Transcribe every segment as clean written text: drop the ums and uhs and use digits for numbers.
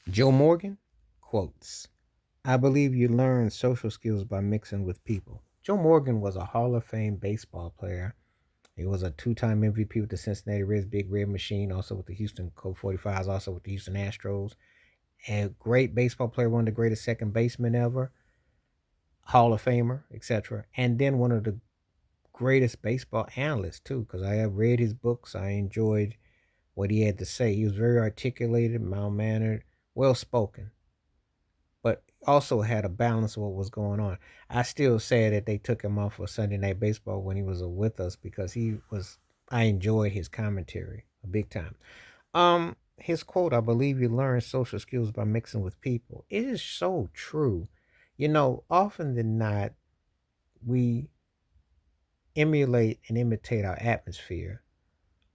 Joe Morgan quotes, I believe you learn social skills by mixing with people. Joe Morgan was a Hall of Fame baseball player. He was a two-time MVP with the Cincinnati Reds, Big Red Machine, also with the Houston Colt 45s, also with the Houston Astros. A great baseball player, one of the greatest second basemen ever, Hall of Famer, etc. And then one of the greatest baseball analysts too, because I have read his books. I enjoyed what he had to say. He was very articulated, mild mannered, well spoken, but also had a balance of what was going on. I still say that they took him off of Sunday Night Baseball when he was with us because he was. I enjoyed his commentary big time. His quote, I believe you learn social skills by mixing with people. It is so true. Often than not, we emulate and imitate our atmosphere,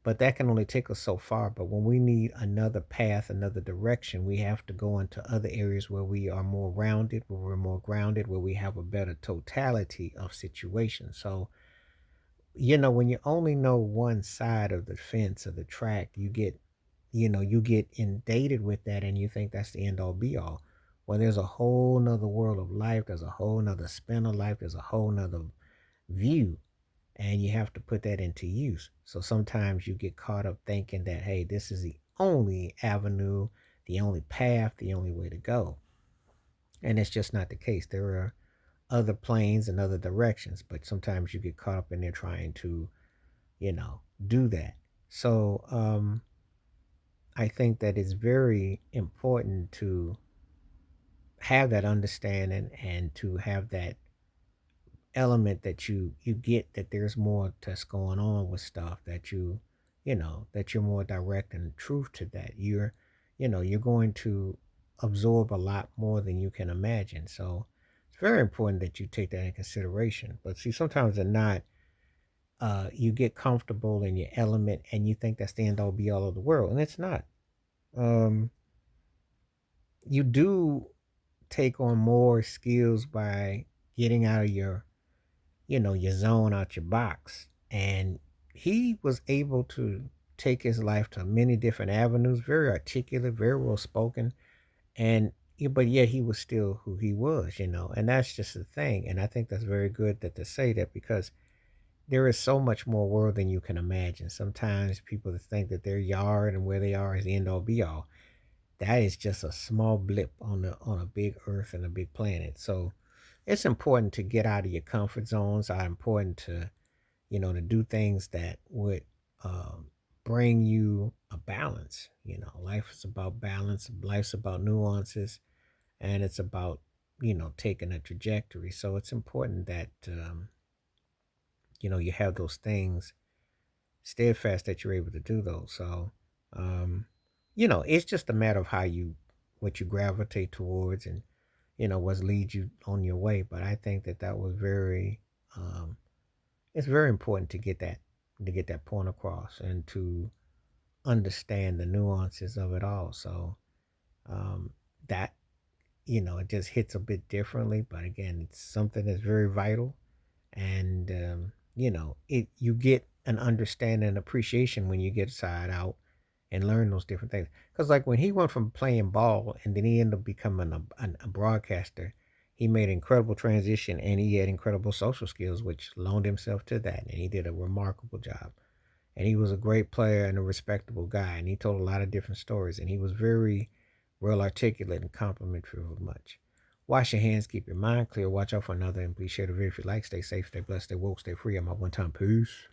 but that can only take us so far. But when we need another path, another direction, we have to go into other areas where we are more rounded, where we're more grounded, where we have a better totality of situations. So, when you only know one side of the fence or the track, you get inundated with that and you think that's the end all be all. Well, there's a whole nother world of life, there's a whole nother spin of life, there's a whole nother view, and you have to put that into use. So sometimes you get caught up thinking that, hey, this is the only avenue, the only path, the only way to go. And it's just not the case. There are other planes and other directions, but sometimes you get caught up in there trying to, do that. So I think that it's very important to have that understanding and to have that element that you get that there's more that's going on with stuff that that you're more direct and truth to that you're going to absorb a lot more than you can imagine. So it's very important that you take that in consideration. But see, sometimes they're not. You get comfortable in your element and you think that's the end all be all of the world, and it's not. um you do take on more skills by getting out of your zone, out your box. And he was able to take his life to many different avenues, very articulate, very well spoken. And but yet he was still who he was. And that's just the thing. And I think that's very good that to say that, because there is so much more world than you can imagine. Sometimes people think that their yard and where they are is the end all be all. That is just a small blip on a big earth and a big planet. So it's important to get out of your comfort zones. It's important to do things that would um, bring you a balance. Life is about balance. Life's about nuances, and it's about taking a trajectory. So it's important that you have those things steadfast, that you're able to do those. So um, it's just a matter of what you gravitate towards, and what leads you on your way. But I think that was very um, it's very important to get that point across and to understand the nuances of it all. So um, that it just hits a bit differently, but again, it's something that's very vital. And it you get an understanding and appreciation when you get side out and learn those different things. Because like when he went from playing ball and then he ended up becoming a broadcaster, he made an incredible transition and he had incredible social skills, which loaned himself to that. And he did a remarkable job. And he was a great player and a respectable guy. And he told a lot of different stories. And he was very well articulate and complimentary of much. Wash your hands, keep your mind clear, watch out for another, and please share the video if you like. Stay safe, stay blessed, stay woke, stay free. I'm out one time. Peace.